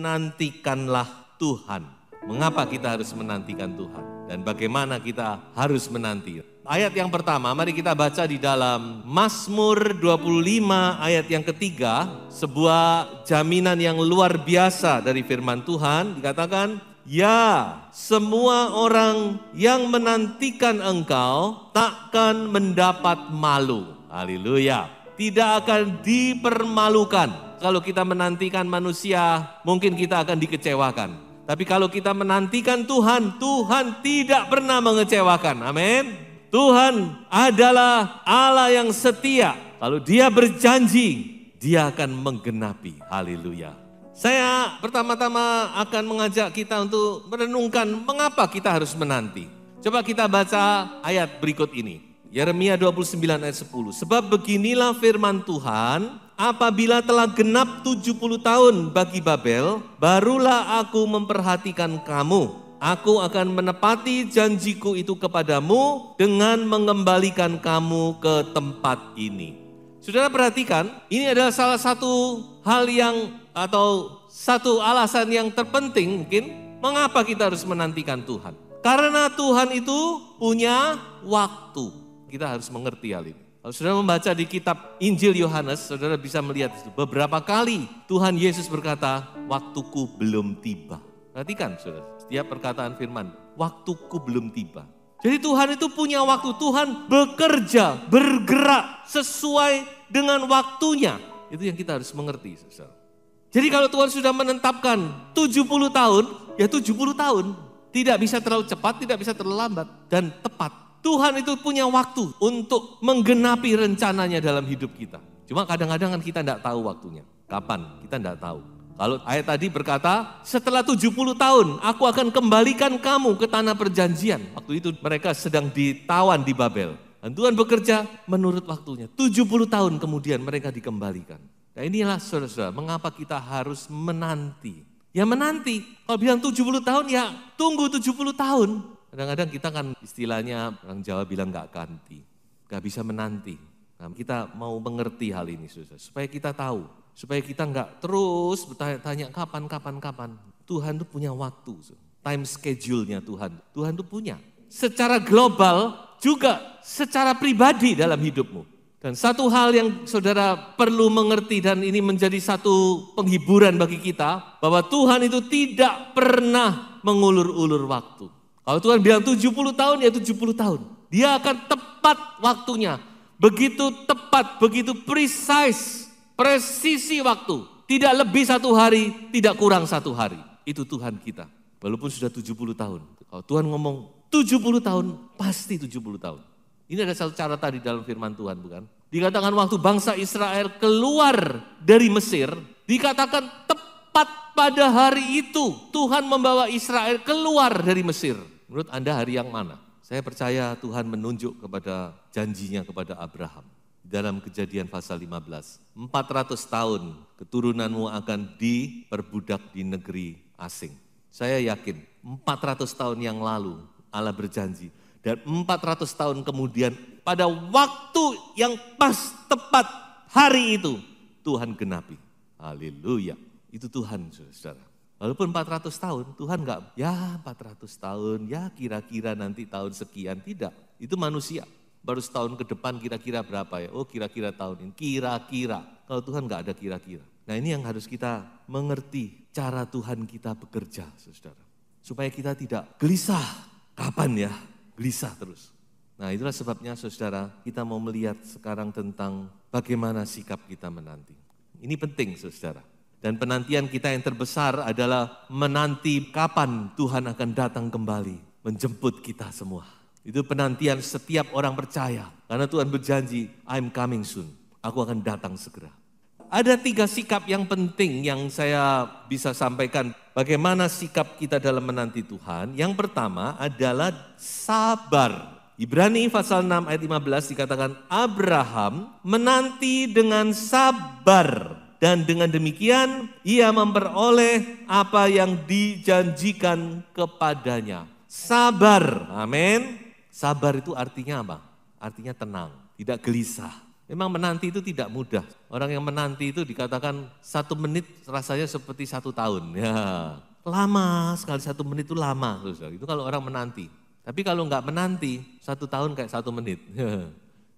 Menantikanlah Tuhan. Mengapa kita harus menantikan Tuhan? Dan bagaimana kita harus menanti? Ayat yang pertama, mari kita baca di dalam Mazmur 25 ayat yang ketiga. Sebuah jaminan yang luar biasa dari firman Tuhan. Dikatakan, ya, semua orang yang menantikan Engkau takkan mendapat malu. Haleluya. Tidak akan dipermalukan. Kalau kita menantikan manusia, mungkin kita akan dikecewakan. Tapi kalau kita menantikan Tuhan, Tuhan tidak pernah mengecewakan. Amin. Tuhan adalah Allah yang setia. Kalau Dia berjanji, Dia akan menggenapi. Haleluya. Saya pertama-tama akan mengajak kita untuk merenungkan mengapa kita harus menanti. Coba kita baca ayat berikut ini. Yeremia 29 ayat 10. Sebab beginilah firman Tuhan, apabila telah genap 70 tahun bagi Babel, barulah aku memperhatikan kamu. Aku akan menepati janjiku itu kepadamu dengan mengembalikan kamu ke tempat ini. Saudara perhatikan, ini adalah salah satu hal yang atau satu alasan yang terpenting mungkin mengapa kita harus menantikan Tuhan. Karena Tuhan itu punya waktu. Kita harus mengerti hal ini. Kalau saudara membaca di kitab Injil Yohanes, saudara bisa melihat itu. Beberapa kali Tuhan Yesus berkata, waktuku belum tiba. Perhatikan saudara, setiap perkataan firman, waktuku belum tiba. Jadi Tuhan itu punya waktu, Tuhan bekerja, bergerak sesuai dengan waktunya. Itu yang kita harus mengerti saudara. Jadi kalau Tuhan sudah menetapkan 70 tahun, ya 70 tahun. Tidak bisa terlalu cepat, tidak bisa terlalu lambat, dan tepat. Tuhan itu punya waktu untuk menggenapi rencananya dalam hidup kita. Cuma kadang-kadang kan kita tidak tahu waktunya. Kapan? Kita tidak tahu. Kalau ayat tadi berkata, setelah 70 tahun aku akan kembalikan kamu ke tanah perjanjian. Waktu itu mereka sedang ditawan di Babel. Dan Tuhan bekerja menurut waktunya. 70 tahun kemudian mereka dikembalikan. Nah inilah saudara-saudara, mengapa kita harus menanti. Ya menanti, kalau bilang 70 tahun ya tunggu 70 tahun. Kadang-kadang kita kan istilahnya orang Jawa bilang gak ganti, gak bisa menanti. Nah, kita mau mengerti hal ini supaya kita tahu, supaya kita gak terus bertanya kapan. Tuhan itu punya waktu, time schedule-nya Tuhan itu punya. Secara global juga secara pribadi dalam hidupmu. Dan satu hal yang saudara perlu mengerti dan ini menjadi satu penghiburan bagi kita, bahwa Tuhan itu tidak pernah mengulur-ulur waktu. Kalau Tuhan bilang 70 tahun, ya 70 tahun. Dia akan tepat waktunya. Begitu tepat, begitu presisi waktu. Tidak lebih 1 hari, tidak kurang 1 hari. Itu Tuhan kita. Walaupun sudah 70 tahun. Kalau Tuhan ngomong 70 tahun, pasti 70 tahun. Ini ada satu cara tadi dalam firman Tuhan, bukan? Dikatakan waktu bangsa Israel keluar dari Mesir, dikatakan tepat pada hari itu Tuhan membawa Israel keluar dari Mesir. Menurut Anda hari yang mana? Saya percaya Tuhan menunjuk kepada janjinya kepada Abraham. Dalam Kejadian pasal 15. 400 tahun keturunanmu akan diperbudak di negeri asing. Saya yakin 400 tahun yang lalu Allah berjanji. Dan 400 tahun kemudian pada waktu yang pas tepat hari itu Tuhan genapi. Haleluya. Itu Tuhan saudara. Walaupun 400 tahun, Tuhan enggak, ya 400 tahun, ya kira-kira nanti tahun sekian. Tidak, itu manusia. Baru setahun ke depan kira-kira berapa ya? Oh kira-kira tahun ini, kira-kira. Kalau Tuhan enggak ada kira-kira. Nah ini yang harus kita mengerti cara Tuhan kita bekerja, saudara. Supaya kita tidak gelisah. Kapan ya? Gelisah terus. Nah itulah sebabnya saudara, kita mau melihat sekarang tentang bagaimana sikap kita menanti. Ini penting saudara. Dan penantian kita yang terbesar adalah menanti kapan Tuhan akan datang kembali menjemput kita semua. Itu penantian setiap orang percaya. Karena Tuhan berjanji, I'm coming soon. Aku akan datang segera. ada 3 sikap yang penting yang saya bisa sampaikan. Bagaimana sikap kita dalam menanti Tuhan. Yang pertama adalah sabar. Ibrani pasal 6 ayat 15 dikatakan Abraham menanti dengan sabar. Dan dengan demikian ia memperoleh apa yang dijanjikan kepadanya. Sabar, amin. Sabar itu artinya apa? Artinya tenang, tidak gelisah. Memang menanti itu tidak mudah. Orang yang menanti itu dikatakan 1 menit rasanya seperti 1 tahun. Ya, lama sekali 1 menit itu lama. Itu kalau orang menanti. Tapi kalau enggak menanti, 1 tahun kayak 1 menit.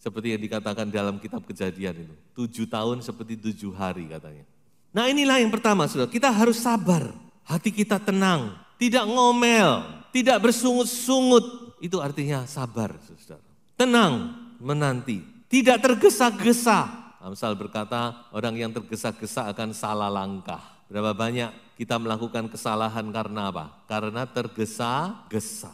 Seperti yang dikatakan dalam kitab Kejadian itu. 7 tahun seperti 7 hari katanya. Nah inilah yang pertama saudara, kita harus sabar. Hati kita tenang, tidak ngomel, tidak bersungut-sungut. Itu artinya sabar saudara. Tenang menanti, tidak tergesa-gesa. Amsal berkata orang yang tergesa-gesa akan salah langkah. Berapa banyak kita melakukan kesalahan karena apa? Karena tergesa-gesa.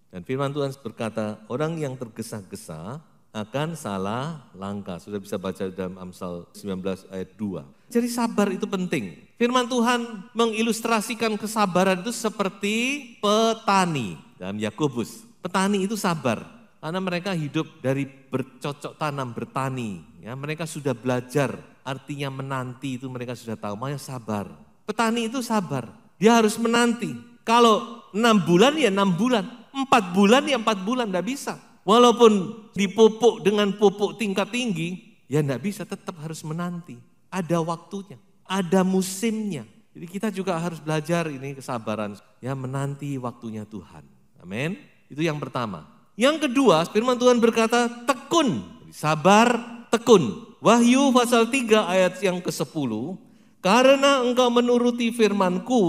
Dan firman Tuhan berkata orang yang tergesa-gesa akan salah langkah. Sudah bisa baca dalam Amsal 19 ayat 2. Jadi sabar itu penting. Firman Tuhan mengilustrasikan kesabaran itu seperti petani. Dalam Yakobus, petani itu sabar. Karena mereka hidup dari bercocok tanam, bertani. Ya, mereka sudah belajar, artinya menanti itu mereka sudah tahu. Makanya sabar. Petani itu sabar, dia harus menanti. Kalau 6 bulan ya 6 bulan, 4 bulan ya 4 bulan, enggak bisa. Walaupun dipupuk dengan pupuk tingkat tinggi, ya enggak bisa, tetap harus menanti. Ada waktunya, ada musimnya. Jadi kita juga harus belajar ini kesabaran. Ya menanti waktunya Tuhan. Amin. Itu yang pertama. Yang kedua, firman Tuhan berkata tekun. Sabar, tekun. Wahyu pasal 3 ayat yang ke-10. Karena engkau menuruti firman-Ku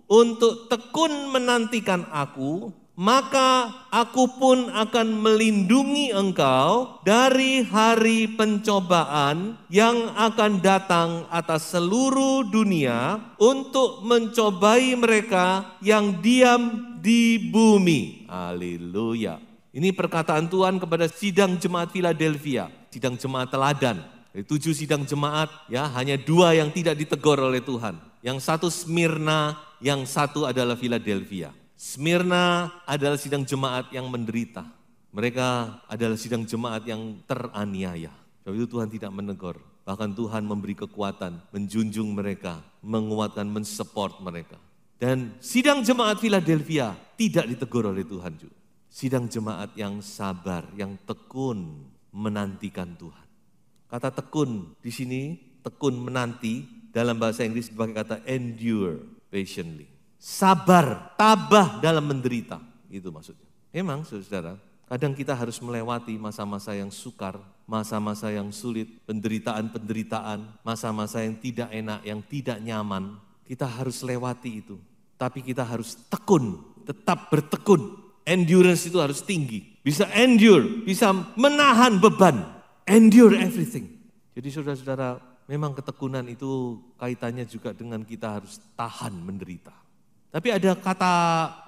untuk tekun menantikan Aku, maka Aku pun akan melindungi engkau dari hari pencobaan yang akan datang atas seluruh dunia untuk mencobai mereka yang diam di bumi. Haleluya. Ini perkataan Tuhan kepada sidang jemaat Philadelphia, sidang jemaat teladan. Dari 7 sidang jemaat, ya hanya 2 yang tidak ditegur oleh Tuhan. Yang satu Smyrna, yang satu adalah Philadelphia. Smyrna adalah sidang jemaat yang menderita. Mereka adalah sidang jemaat yang teraniaya. Sebab itu Tuhan tidak menegur. Bahkan Tuhan memberi kekuatan, menjunjung mereka, menguatkan, mensupport mereka. Dan sidang jemaat Philadelphia tidak ditegur oleh Tuhan juga. Sidang jemaat yang sabar, yang tekun menantikan Tuhan. Kata tekun di sini, tekun menanti dalam bahasa Inggris dipakai kata endure patiently. Sabar, tabah dalam menderita, itu maksudnya. Memang saudara, kadang kita harus melewati masa-masa yang sukar, masa-masa yang sulit, penderitaan-penderitaan, masa-masa yang tidak enak, yang tidak nyaman. Kita harus lewati itu, tapi kita harus tekun, tetap bertekun. Endurance itu harus tinggi, bisa endure, bisa menahan beban, endure everything. Jadi saudara-saudara, memang ketekunan itu kaitannya juga dengan kita harus tahan menderita. Tapi ada kata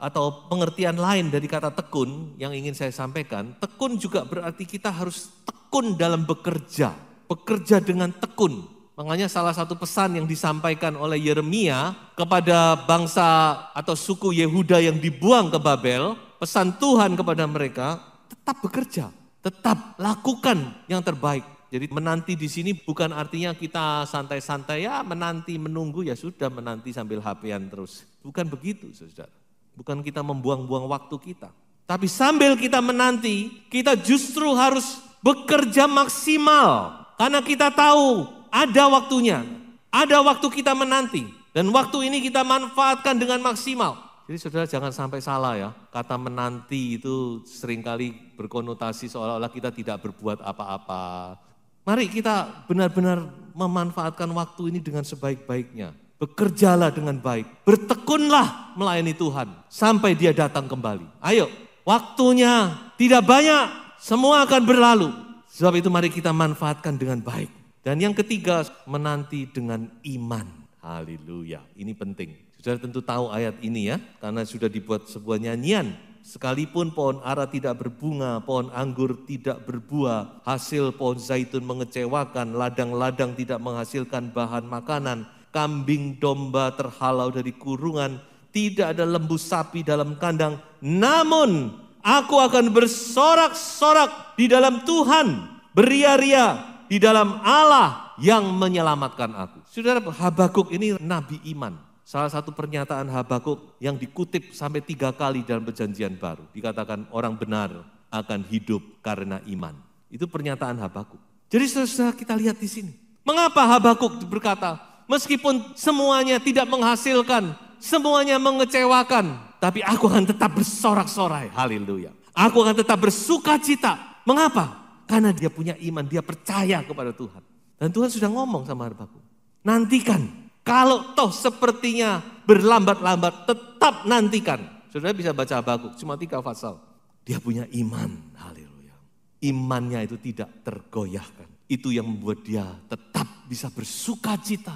atau pengertian lain dari kata tekun yang ingin saya sampaikan. Tekun juga berarti kita harus tekun dalam bekerja, bekerja dengan tekun. Makanya salah satu pesan yang disampaikan oleh Yeremia kepada bangsa atau suku Yehuda yang dibuang ke Babel, pesan Tuhan kepada mereka, tetap bekerja, tetap lakukan yang terbaik. Jadi menanti di sini bukan artinya kita santai-santai ya menanti, menunggu ya sudah menanti sambil HP-an terus. Bukan begitu saudara, bukan kita membuang-buang waktu kita. Tapi sambil kita menanti, kita justru harus bekerja maksimal. Karena kita tahu ada waktunya, ada waktu kita menanti. Dan waktu ini kita manfaatkan dengan maksimal. Jadi saudara jangan sampai salah ya, kata menanti itu seringkali berkonotasi seolah-olah kita tidak berbuat apa-apa. Mari kita benar-benar memanfaatkan waktu ini dengan sebaik-baiknya. Bekerjalah dengan baik, bertekunlah melayani Tuhan sampai Dia datang kembali. Ayo, waktunya tidak banyak, semua akan berlalu. Sebab itu mari kita manfaatkan dengan baik. Dan yang ketiga, menanti dengan iman. Haleluya, ini penting. Saudara tentu tahu ayat ini ya, karena sudah dibuat sebuah nyanyian sekalipun pohon ara tidak berbunga, pohon anggur tidak berbuah, hasil pohon zaitun mengecewakan, ladang-ladang tidak menghasilkan bahan makanan, kambing domba terhalau dari kurungan, tidak ada lembu sapi dalam kandang, namun aku akan bersorak-sorak di dalam Tuhan, beria-ria di dalam Allah yang menyelamatkan aku. Saudara, Habakuk ini nabi iman. Salah satu pernyataan Habakuk yang dikutip sampai 3 kali dalam perjanjian baru. Dikatakan orang benar akan hidup karena iman. Itu pernyataan Habakuk. Jadi saudara kita lihat di sini. Mengapa Habakuk berkata, meskipun semuanya tidak menghasilkan, semuanya mengecewakan, tapi aku akan tetap bersorak-sorai. Haleluya. Aku akan tetap bersuka cita. Mengapa? Karena dia punya iman, dia percaya kepada Tuhan. Dan Tuhan sudah ngomong sama Habakuk. Nantikan. Kalau toh sepertinya berlambat-lambat, tetap nantikan. Saudara bisa baca Habakuk, cuma 3 pasal. Dia punya iman, haleluya. Imannya itu tidak tergoyahkan. Itu yang membuat dia tetap bisa bersuka cita,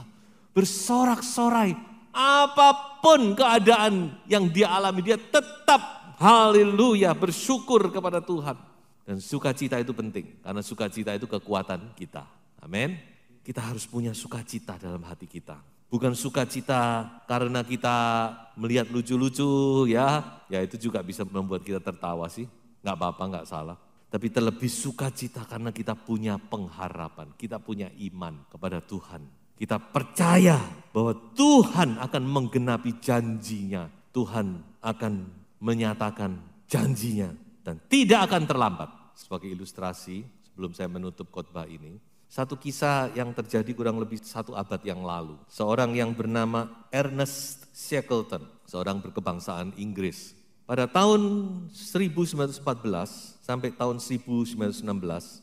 bersorak-sorai. Apapun keadaan yang dia alami, dia tetap, haleluya, bersyukur kepada Tuhan. Dan sukacita itu penting, karena sukacita itu kekuatan kita. Amin. Kita harus punya sukacita dalam hati kita. Bukan sukacita karena kita melihat lucu-lucu ya itu juga bisa membuat kita tertawa sih. Enggak apa-apa, enggak salah. Tapi terlebih sukacita karena kita punya pengharapan, kita punya iman kepada Tuhan. Kita percaya bahwa Tuhan akan menggenapi janjinya. Tuhan akan menyatakan janjinya dan tidak akan terlambat. Sebagai ilustrasi sebelum saya menutup khotbah ini. Satu kisah yang terjadi kurang lebih 1 abad yang lalu. Seorang yang bernama Ernest Shackleton, seorang berkebangsaan Inggris. Pada tahun 1914 sampai tahun 1916,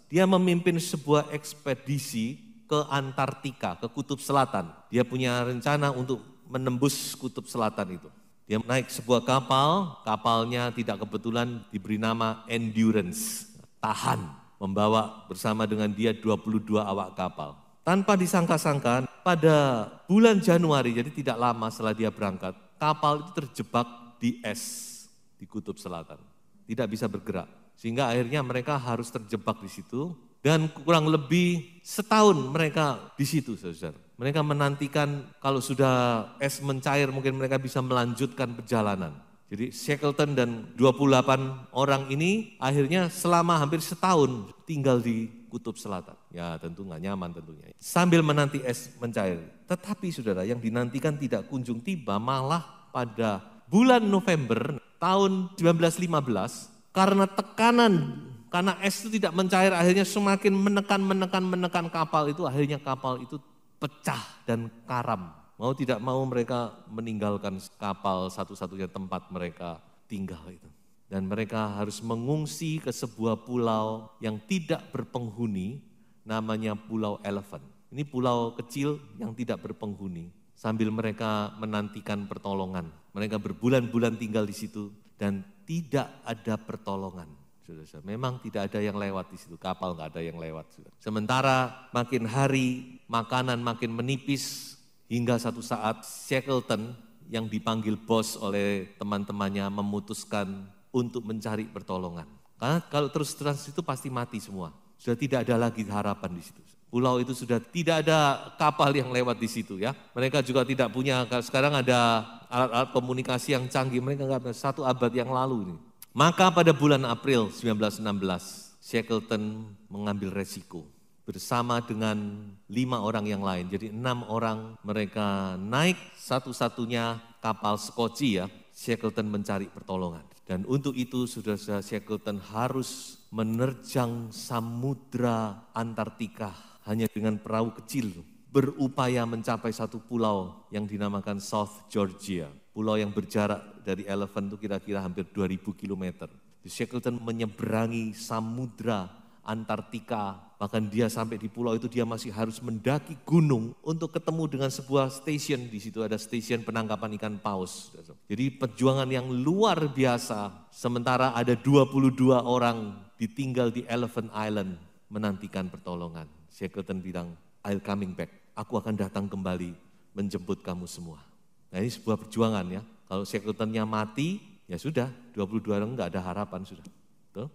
dia memimpin sebuah ekspedisi ke Antartika, ke Kutub Selatan. Dia punya rencana untuk menembus Kutub Selatan itu. Dia naik sebuah kapal, kapalnya tidak kebetulan diberi nama Endurance, tahan. Membawa bersama dengan dia 22 awak kapal. Tanpa disangka-sangka pada bulan Januari, jadi tidak lama setelah dia berangkat, kapal itu terjebak di es di Kutub Selatan. Tidak bisa bergerak. Sehingga akhirnya mereka harus terjebak di situ dan kurang lebih setahun mereka di situ, saudara. Mereka menantikan kalau sudah es mencair mungkin mereka bisa melanjutkan perjalanan. Jadi Shackleton dan 28 orang ini akhirnya selama hampir setahun tinggal di Kutub Selatan. Ya tentu nggak nyaman tentunya. Sambil menanti es mencair. Tetapi saudara yang dinantikan tidak kunjung tiba, malah pada bulan November tahun 1915 karena tekanan, karena es itu tidak mencair akhirnya semakin menekan kapal itu, akhirnya kapal itu pecah dan karam. Mau tidak mau mereka meninggalkan kapal satu-satunya tempat mereka tinggal itu. Dan mereka harus mengungsi ke sebuah pulau yang tidak berpenghuni, namanya Pulau Elephant. Ini pulau kecil yang tidak berpenghuni. Sambil mereka menantikan pertolongan. Mereka berbulan-bulan tinggal di situ dan tidak ada pertolongan. Saudara, memang tidak ada yang lewat di situ, kapal nggak ada yang lewat. Sementara makin hari makanan makin menipis. Hingga satu saat Shackleton yang dipanggil bos oleh teman-temannya memutuskan untuk mencari pertolongan. Karena kalau terus-terus itu pasti mati semua. Sudah tidak ada lagi harapan di situ. Pulau itu sudah tidak ada kapal yang lewat di situ ya. Mereka juga tidak punya, sekarang ada alat-alat komunikasi yang canggih. Mereka nggak punya, 1 abad yang lalu ini. Maka pada bulan April 1916, Shackleton mengambil resiko. Bersama dengan 5 orang yang lain. Jadi 6 orang mereka naik satu-satunya kapal Skoci ya. Shackleton mencari pertolongan. Dan untuk itu saudara Shackleton harus menerjang samudra Antartika hanya dengan perahu kecil. Berupaya mencapai satu pulau yang dinamakan South Georgia. Pulau yang berjarak dari Elephant itu kira-kira hampir 2000 km. Shackleton menyeberangi samudra Antartika. Bahkan dia sampai di pulau itu dia masih harus mendaki gunung untuk ketemu dengan sebuah stasiun. Di situ ada stasiun penangkapan ikan paus. Jadi perjuangan yang luar biasa. Sementara ada 22 orang ditinggal di Elephant Island menantikan pertolongan. Shackleton bilang, I'll coming back. Aku akan datang kembali menjemput kamu semua. Nah ini sebuah perjuangan ya. Kalau Shackletonnya mati, Ya sudah, 22 orang enggak ada harapan sudah. Tuh.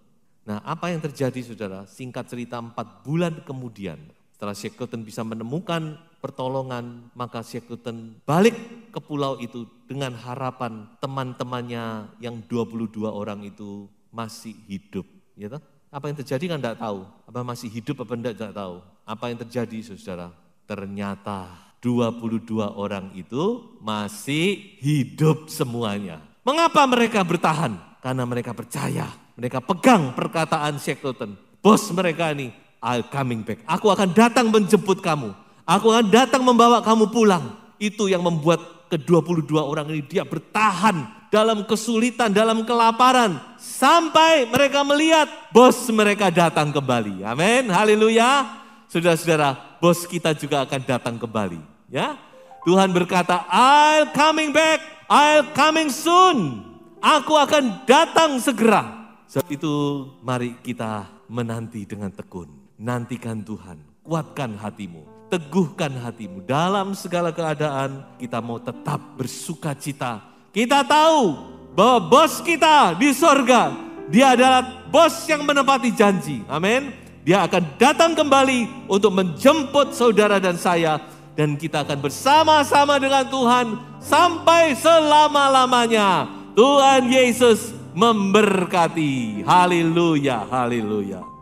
Nah, apa yang terjadi saudara? Singkat cerita 4 bulan kemudian, setelah Shackleton bisa menemukan pertolongan, maka Shackleton balik ke pulau itu dengan harapan teman-temannya yang 22 orang itu masih hidup. Ya toh? Apa yang terjadi kan enggak tahu. Apa masih hidup apa enggak tahu. Apa yang terjadi saudara? Ternyata 22 orang itu masih hidup semuanya. Mengapa mereka bertahan? Karena mereka percaya. Mereka pegang perkataan Shackleton. Bos mereka ini, I'll coming back. Aku akan datang menjemput kamu. Aku akan datang membawa kamu pulang. Itu yang membuat ke-22 orang ini dia bertahan dalam kesulitan, dalam kelaparan. Sampai mereka melihat bos mereka datang kembali. Amin, haleluya. Saudara-saudara, bos kita juga akan datang kembali. Ya, Tuhan berkata, I'll coming back, I'll coming soon. Aku akan datang segera. Sebab itu mari kita menanti dengan tekun. Nantikan Tuhan, kuatkan hatimu, teguhkan hatimu. Dalam segala keadaan kita mau tetap bersuka cita. Kita tahu bahwa bos kita di sorga, dia adalah bos yang menepati janji. Amin. Dia akan datang kembali untuk menjemput saudara dan saya. Dan kita akan bersama-sama dengan Tuhan sampai selama-lamanya. Tuhan Yesus memberkati. Haleluya, haleluya.